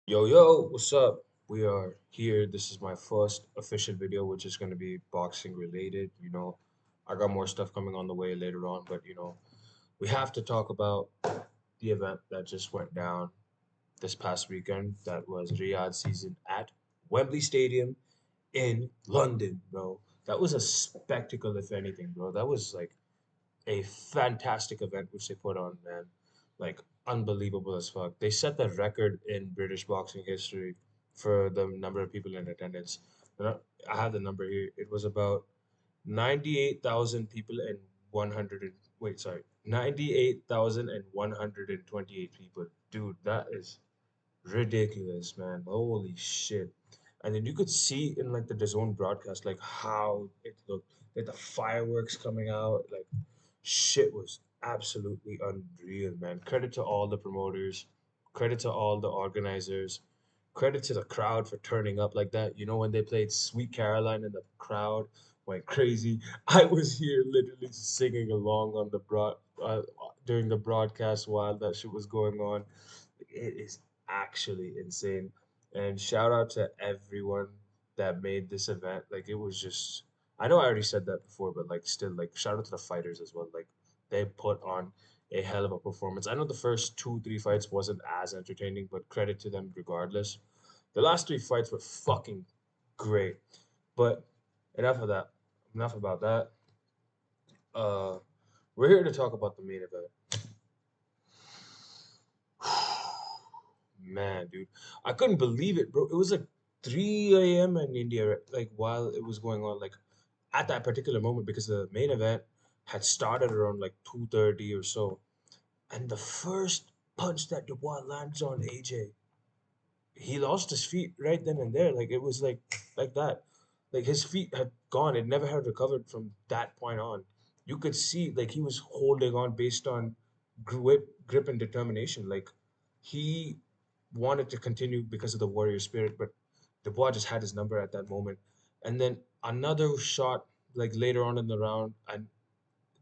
Yo, what's up? We are here. This is my first official video, which is going to be boxing related. I got more stuff coming on the way later on, but we have to talk about the event that just went down this past weekend. That was Riyadh season at Wembley Stadium in London, bro. That was a spectacle, if anything, bro. That was like a fantastic event which they put on, man. Like unbelievable as fuck. They set the record in British boxing history for the number of people in attendance. And I have the number here. It was about 98,000 people and 100 and wait, sorry, 98,128 people. Dude, that is ridiculous, man. Holy shit. And then you could see in like the DAZN broadcast like how it looked, like the fireworks coming out, like shit was absolutely unreal, man. Credit to all the promoters, credit to all the organizers, credit to the crowd for turning up like that. When they played Sweet Caroline and the crowd went crazy. I was here literally singing along on the during the broadcast while that shit was going on. It is actually insane. And shout out to everyone that made this event. Like it was just I know I already said that before, but like still like shout out to the fighters as well. Like they put on a hell of a performance. I know the first two, three fights wasn't as entertaining, but credit to them regardless. The last three fights were fucking great. But enough of that. Enough about that. Uh we're here to talk about the main event. Man, dude, I couldn't believe it, bro. It was like 3 a.m. in India, right? Like while it was going on, like at that particular moment, because the main event had started around like 2:30 or so. And the first punch that Dubois lands on AJ, he lost his feet right then and there. Like it was like that. Like his feet had gone. It never had recovered from that point on. You could see like he was holding on based on grip and determination. Like he wanted to continue because of the warrior spirit, but Dubois just had his number at that moment. And then another shot like later on in the round and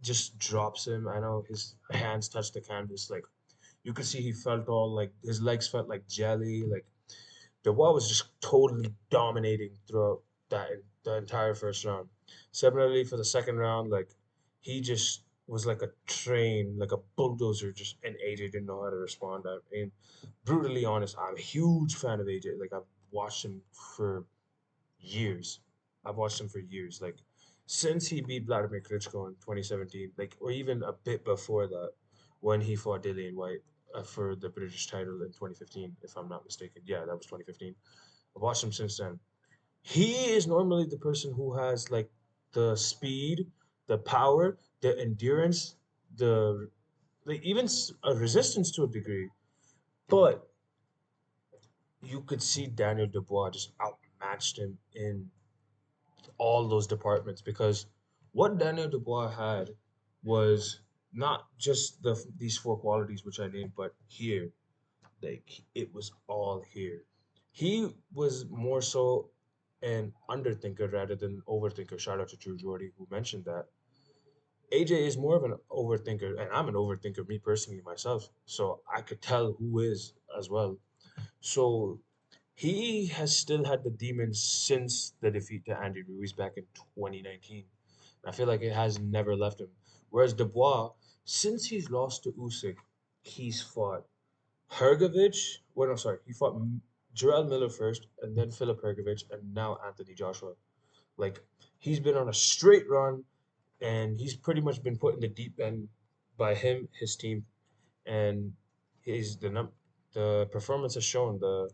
just drops him. I know his hands touched the canvas. Like you could see he felt all like his legs felt like jelly. Like Dubois was just totally dominating throughout the entire first round. Similarly for the second round, like he just was like a train, like a bulldozer, just and AJ didn't know how to respond. I mean, brutally honest, I'm a huge fan of AJ. Like I've watched him for years. I've watched him for years. Like since he beat Vladimir Klitschko in 2017, like or even a bit before that, when he fought Dillian White for the British title in 2015, if I'm not mistaken. Yeah, that was 2015. I've watched him since then. He is normally the person who has like the speed, the power, the endurance, the like even a resistance to a degree. But you could see Daniel Dubois just outmatched him in all those departments because what Daniel Dubois had was not just these four qualities which I named, but here, like it was all here. He was more so an underthinker rather than overthinker. Shout out to True Jordy who mentioned that. AJ is more of an overthinker, and I'm an overthinker, me personally myself. So I could tell who is as well. So he has still had the demons since the defeat to Andy Ruiz back in 2019. I feel like it has never left him. Whereas Dubois, since he's lost to Usyk, he's fought Hergovich. Well, no, sorry, he fought Jarrell Miller first, and then Philip Hergovich, and now Anthony Joshua. Like he's been on a straight run, and he's pretty much been put in the deep end by him, his team, and his the performance has shown the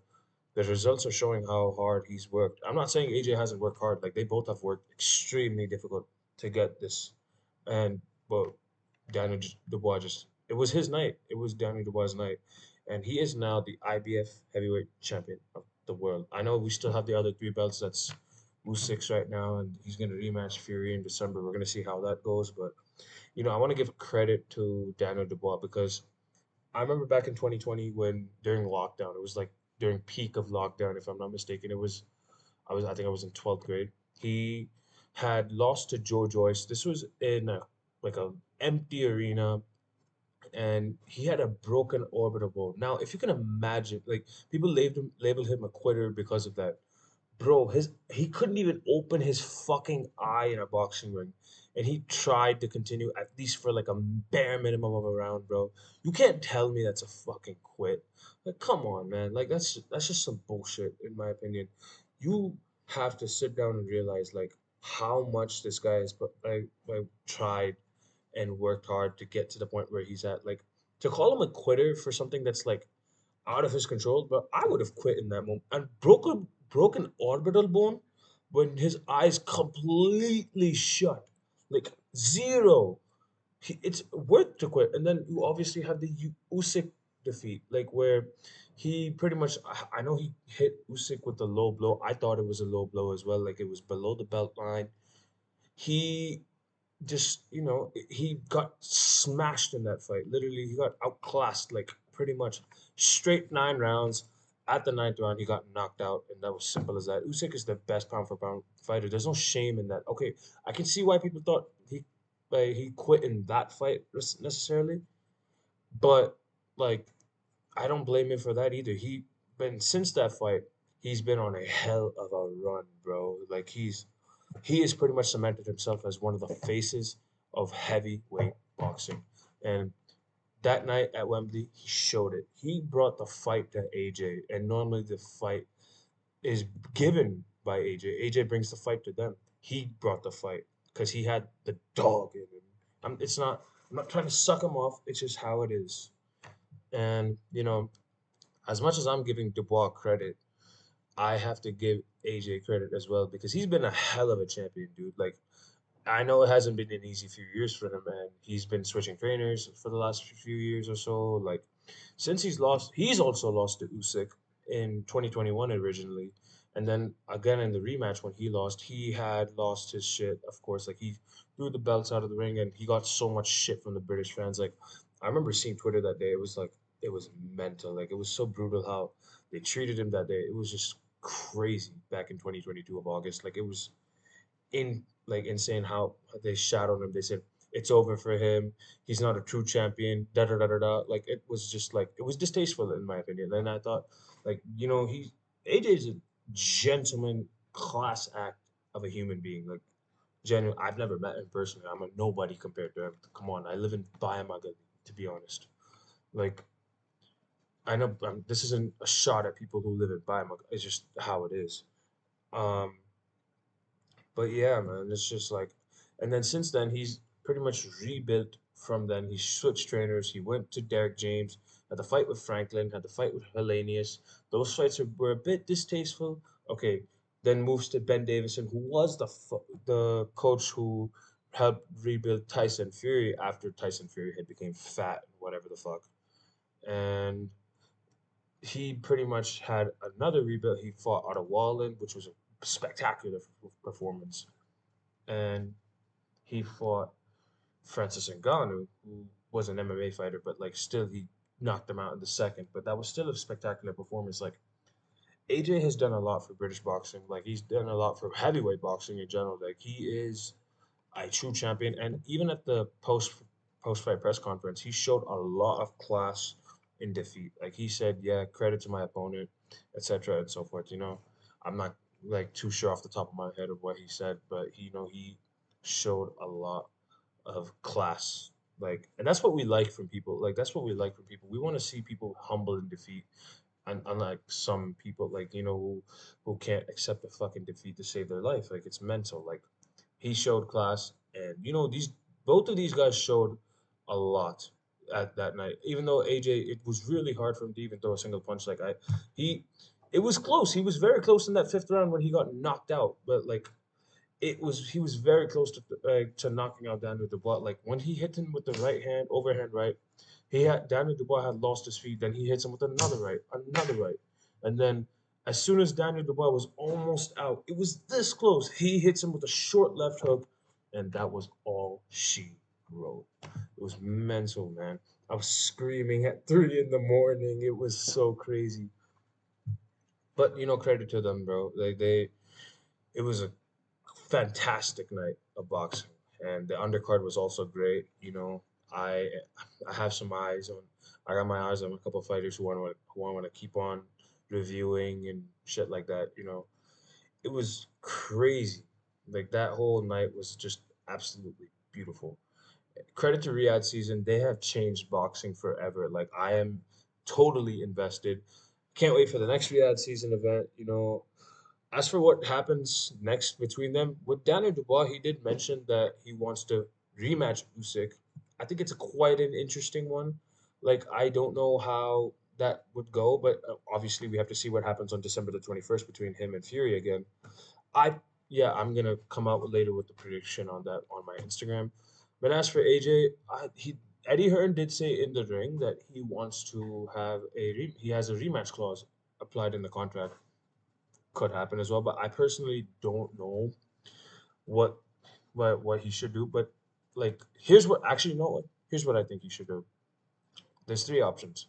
results are showing how hard he's worked. I'm not saying AJ hasn't worked hard. Like they both have worked extremely difficult to get this. And but Dubois just it was his night. It was Daniel Dubois' night, and he is now the IBF heavyweight champion of the world. I know we still have the other three belts. That's Usyk right now, and he's gonna rematch Fury in December. We're gonna see how that goes, but I want to give credit to Daniel Dubois because I remember back in 2020 when during lockdown, it was like during peak of lockdown, if I'm not mistaken. I think I was in 12th grade. He had lost to Joe Joyce. This was in like a empty arena and he had a broken orbital bone. Now, if you can imagine, like people labeled him a quitter because of that. Bro, his he couldn't even open his fucking eye in a boxing ring, and he tried to continue at least for like a bare minimum of a round, bro. You can't tell me that's a fucking quit. Like, come on, man. Like that's just some bullshit, in my opinion. You have to sit down and realize like how much this guy has put like tried and worked hard to get to the point where he's at. Like to call him a quitter for something that's like out of his control, but I would have quit in that moment. And broken orbital bone when his eyes completely shut, like zero. It's worth to quit. And then you obviously have the Usyk defeat, like where he pretty much. I know he hit Usyk with a low blow. I thought it was a low blow as well, like it was below the belt line. He just he got smashed in that fight. Literally, he got outclassed like pretty much straight 9 rounds. At the ninth round, he got knocked out, and that was simple as that. Usyk is the best pound for pound fighter. There's no shame in that. Okay, I can see why people thought he quit in that fight necessarily, but like I don't blame him for that either. He been since that fight, he's been on a hell of a run, bro. Like he has pretty much cemented himself as one of the faces of heavyweight boxing. And that night at Wembley, he showed it. He brought the fight to AJ, and normally the fight is given by AJ. AJ brings the fight to them. He brought the fight because he had the dog in him. It's not. I'm not trying to suck him off. It's just how it is. And as much as I'm giving Dubois credit, I have to give AJ credit as well because he's been a hell of a champion, dude. Like I know it hasn't been an easy few years for him, man. He's been switching trainers for the last few years or so. Like, since he's also lost to Usyk in 2021 originally, and then again in the rematch when he had lost his shit. Of course, like he threw the belts out of the ring, and he got so much shit from the British fans. Like, I remember seeing Twitter that day. It was like it was mental. Like, it was so brutal how they treated him that day. It was just crazy back in 2022 of August. Like, it was insane how they shat on him. They said it's over for him. He's not a true champion. Da da da da da. Like it was just like it was distasteful in my opinion. And I thought, like he AJ is a gentleman, class act of a human being. Like genuine. I've never met him personally. I'm a nobody compared to him. Come on, I live in Bayamaga, to be honest. Like I know this isn't a shot at people who live in Bayamaga. It's just how it is. Um, But yeah, man, it's just like, and then since then he's pretty much rebuilt from then. He switched trainers. He went to Derek James, had the fight with Franklin, had the fight with Hellenius. Those fights were a bit distasteful. Okay, then moves to Ben Davison, who was the coach who helped rebuild Tyson Fury after Tyson Fury had became fat and whatever the fuck. And he pretty much had another rebuild. He fought Otto Wallin, which was a spectacular performance, and he fought Francis Ngannou, who was an MMA fighter, but like still he knocked him out in the second. But that was still a spectacular performance. Like AJ has done a lot for British boxing. Like he's done a lot for heavyweight boxing in general. Like he is a true champion. And even at the post fight press conference, he showed a lot of class in defeat. Like he said, "Yeah, credit to my opponent, etc. and so forth." I'm not like too sure off the top of my head of what he said, but he showed a lot of class. Like, and that's what we like from people. Like that's what we like from people. We want to see people humble in defeat, and unlike some people, like who can't accept a fucking defeat to save their life. Like it's mental. Like he showed class, and these both of these guys showed a lot at that night. Even though AJ, it was really hard for him to even throw a single punch. Like he, it was close. He was very close in that fifth round when he got knocked out. But like he was very close to knocking out Daniel Dubois. Like when he hit him with the right hand, overhand right, Daniel Dubois had lost his feet. Then he hits him with another right, and then as soon as Daniel Dubois was almost out, it was this close. He hits him with a short left hook, and that was all she wrote. It was mental, man. I was screaming at 3 in the morning. It was so crazy. But credit to them, bro. It was a fantastic night of boxing, and the undercard was also great. I I have some eyes on. I got my eyes on a couple of fighters who want to keep on reviewing and shit like that. It was crazy. Like that whole night was just absolutely beautiful. Credit to Riyadh season, they have changed boxing forever. Like I am totally invested. Can't wait for the next Riyadh season event. As for what happens next between them, with Daniel Dubois, he did mention that he wants to rematch Usyk. I think it's a quite an interesting one. Like I don't know how that would go, but obviously we have to see what happens on December the 21st between him and Fury again. I Yeah, I'm gonna come out later with the prediction on that on my Instagram. But as for AJ, he Eddie Hearn did say in the ring that he wants to have he has a rematch clause applied in the contract. Could happen as well, but I personally don't know what what he should do. But like, here's what actually, you know what? Here's what I think he should do. There's three options.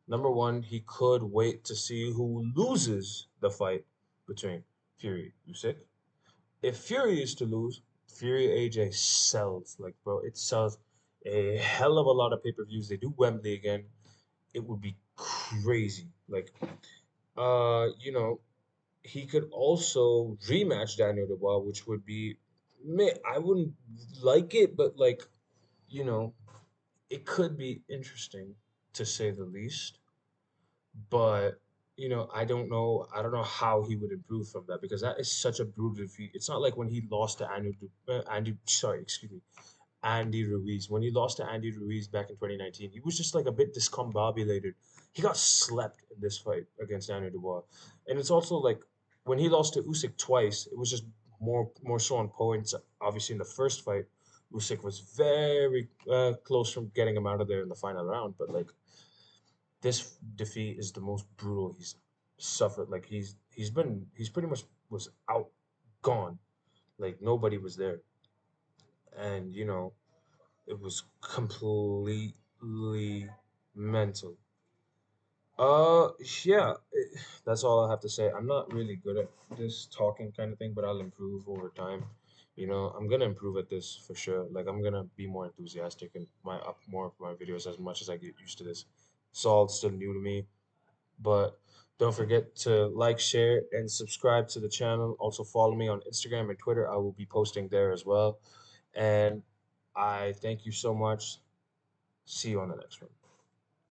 Number one, he could wait to see who loses the fight between Fury Usyk. If Fury is to lose, Fury AJ sells. Like, bro, it sells a hell of a lot of pay-per-views. They do Wembley again. It would be crazy. Like, you know, he could also rematch Daniel Dubois, which would be, I wouldn't like it, but like, you know, it could be interesting to say the least. But I don't know how he would improve from that because that is such a brutal defeat. It's not like when he lost to Andy, excuse me, Andy Ruiz. When he lost to Andy Ruiz back in 2019, he was just like a bit discombobulated. He got slept in this fight against Daniel Dubois. And it's also like when he lost to Usyk twice, it was just more so on points. Obviously, in the first fight, Usyk was very close from getting him out of there in the final round. But like this defeat is the most brutal he's suffered. Like he's pretty much was out, gone. Like nobody was there, and it was completely mental. Uh, yeah, that's all I have to say. I'm not really good at this talking kind of thing, but I'll improve over time. I'm gonna improve at this for sure. Like I'm gonna be more enthusiastic and my up more of my videos as much as I get used to this. It's all still new to me, but don't forget to like, share, and subscribe to the channel. Also follow me on Instagram and Twitter. I will be posting there as well. And I thank you so much. See you on the next one.